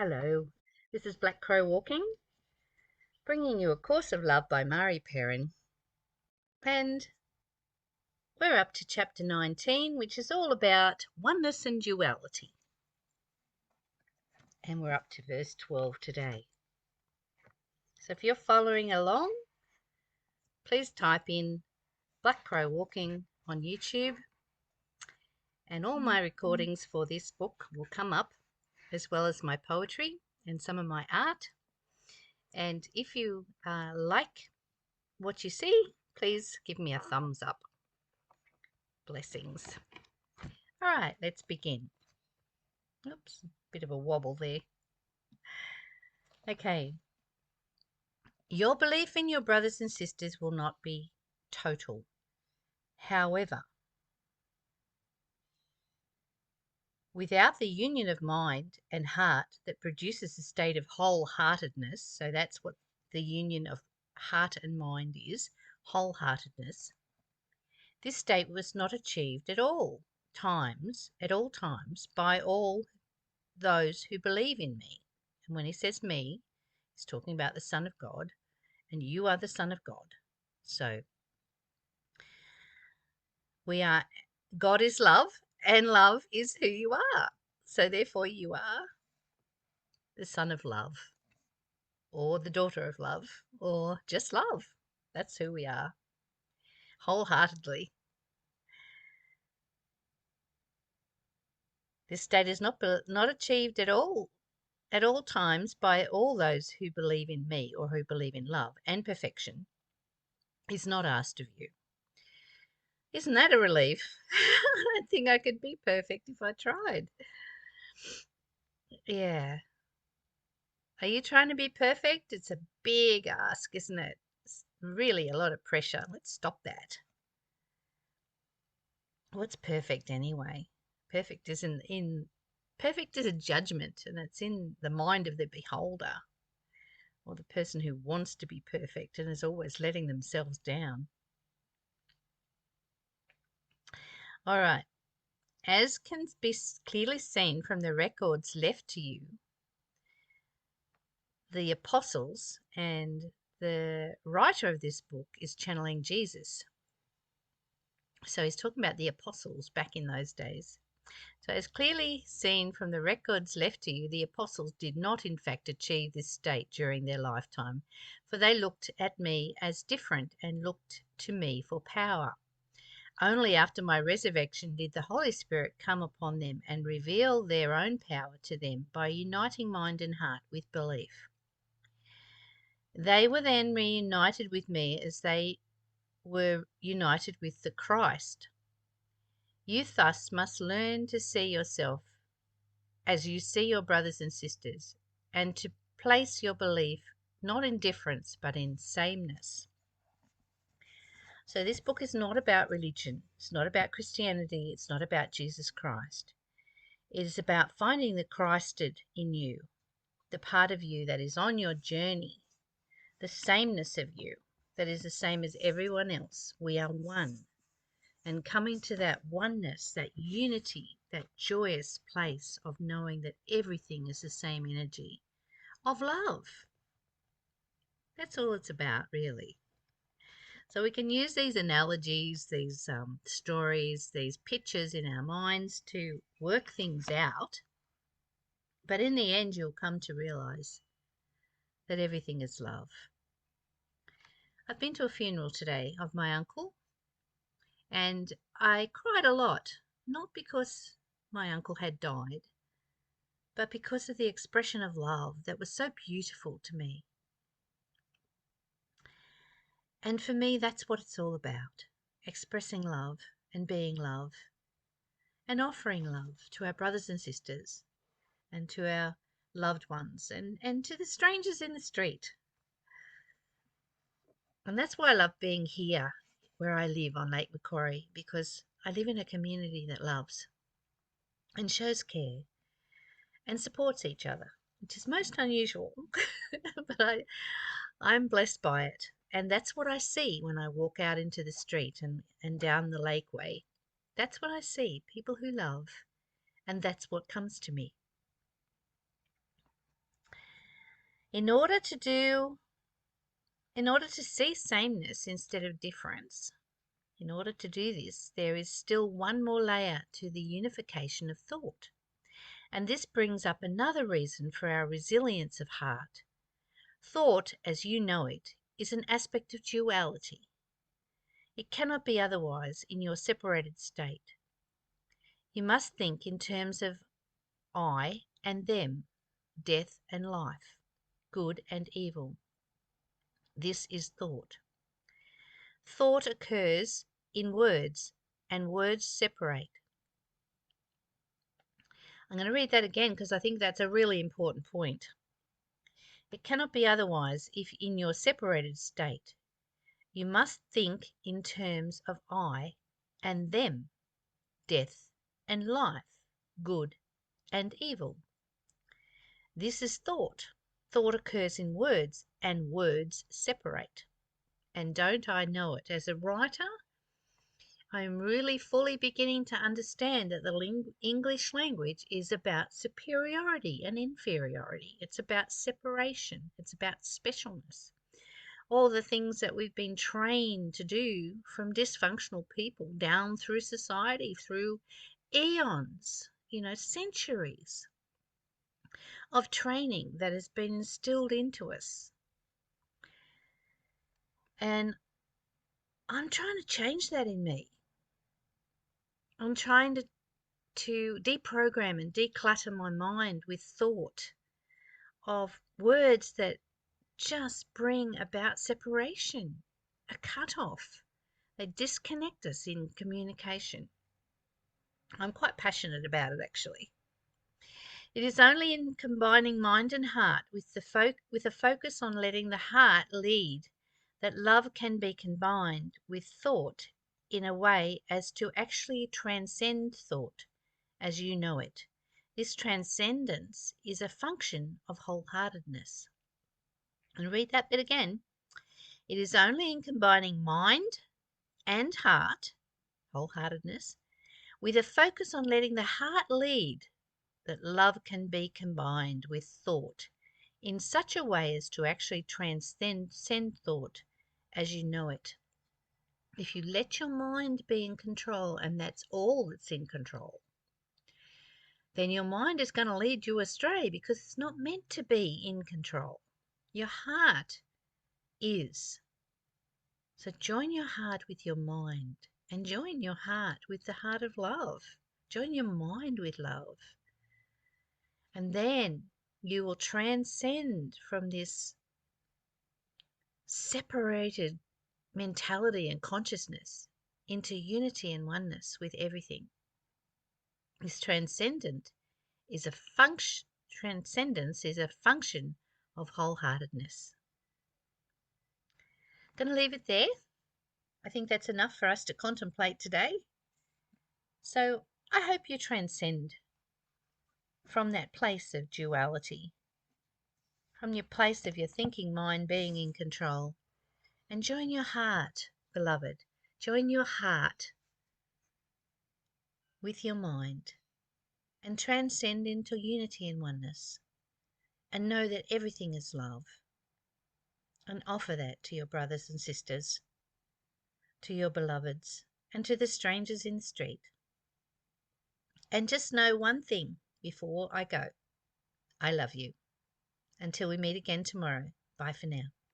Hello, this is Black Crow Walking, bringing you A Course of Love by Mari Perron. And we're up to chapter 19, which is all about oneness and duality. And we're up to verse 12 today. So if you're following along, please type in Black Crow Walking on YouTube, and all my recordings for this book will come up, as well as my poetry and some of my art. And if you like what you see, please give me a thumbs up. Blessings. All right, let's begin. Oops, bit of a wobble there. Okay. Your belief in your brothers and sisters will not be total. However, without the union of mind and heart that produces a state of wholeheartedness, so that's what the union of heart and mind is, wholeheartedness, this state was not achieved at all times, by all those who believe in me. And when he says me, he's talking about the Son of God, and you are the Son of God. So God is love, and love is who you are. So therefore you are the Son of Love, or the daughter of love, or just love. That's who we are, wholeheartedly. This state is not achieved at all times by all those who believe in me, or who believe in love, and perfection is not asked of you. Isn't that a relief? I don't think I could be perfect if I tried. Yeah. Are you trying to be perfect? It's a big ask, isn't it? It's really a lot of pressure. Let's stop that. What's perfect anyway? Perfect is perfect is a judgment, and it's in the mind of the beholder, or the person who wants to be perfect and is always letting themselves down. All right. As can be clearly seen from the records left to you, the apostles, and the writer of this book is channeling Jesus. So he's talking about the apostles back in those days. So as clearly seen from the records left to you, the apostles did not in fact achieve this state during their lifetime, for they looked at me as different and looked to me for power. Only after my resurrection did the Holy Spirit come upon them and reveal their own power to them by uniting mind and heart with belief. They were then reunited with me as they were united with the Christ. You thus must learn to see yourself as you see your brothers and sisters, and to place your belief not in difference but in sameness. So this book is not about religion. It's not about Christianity. It's not about Jesus Christ. It is about finding the Christed in you, the part of you that is on your journey, the sameness of you that is the same as everyone else. We are one. And coming to that oneness, that unity, that joyous place of knowing that everything is the same energy of love. That's all it's about, really. So we can use these analogies, these stories, these pictures in our minds to work things out. But in the end, you'll come to realize that everything is love. I've been to a funeral today of my uncle, and I cried a lot, not because my uncle had died, but because of the expression of love that was so beautiful to me. And for me, that's what it's all about, expressing love and being love and offering love to our brothers and sisters and to our loved ones and to the strangers in the street. And that's why I love being here where I live on Lake Macquarie, because I live in a community that loves and shows care and supports each other, which is most unusual, but I'm blessed by it. And that's what I see when I walk out into the street and down the lakeway. That's what I see, people who love, and that's what comes to me. In order to see sameness instead of difference, in order to do this, there is still one more layer to the unification of thought. And this brings up another reason for our resilience of heart. Thought, as you know it, is an aspect of duality. It cannot be otherwise in your separated state. You must think in terms of I and them, death and life, good and evil. This is thought. Thought occurs in words, and words separate. I'm going to read that again because I think that's a really important point. It cannot be otherwise if in your separated state you must think in terms of I and them, death and life, good and evil. This is thought. Thought occurs in words, and words separate. And don't I know it? As a writer, I am really fully beginning to understand that the English language is about superiority and inferiority. It's about separation. It's about specialness. All the things that we've been trained to do from dysfunctional people down through society, through eons, centuries of training that has been instilled into us. And I'm trying to change that in me. I'm trying to deprogram and declutter my mind with thought of words that just bring about separation, a cut-off. They disconnect us in communication. I'm quite passionate about it, actually. It is only in combining mind and heart with a focus on letting the heart lead that love can be combined with thought in a way as to actually transcend thought as you know it. This transcendence is a function of wholeheartedness. And read that bit again. It is only in combining mind and heart, wholeheartedness, with a focus on letting the heart lead that love can be combined with thought in such a way as to actually transcend thought as you know it. If you let your mind be in control, and that's all that's in control, then your mind is going to lead you astray because it's not meant to be in control. Your heart is. So join your heart with your mind, and join your heart with the heart of love. Join your mind with love. And then you will transcend from this separated mentality and consciousness into unity and oneness with everything. This transcendence is a function of wholeheartedness. I'm going to leave it there. I think that's enough for us to contemplate today. So I hope you transcend from that place of duality, from your place of your thinking mind being in control, and join your heart, beloved. Join your heart with your mind and transcend into unity and oneness, and know that everything is love, and offer that to your brothers and sisters, to your beloveds, and to the strangers in the street. And just know one thing before I go. I love you. Until we meet again tomorrow. Bye for now.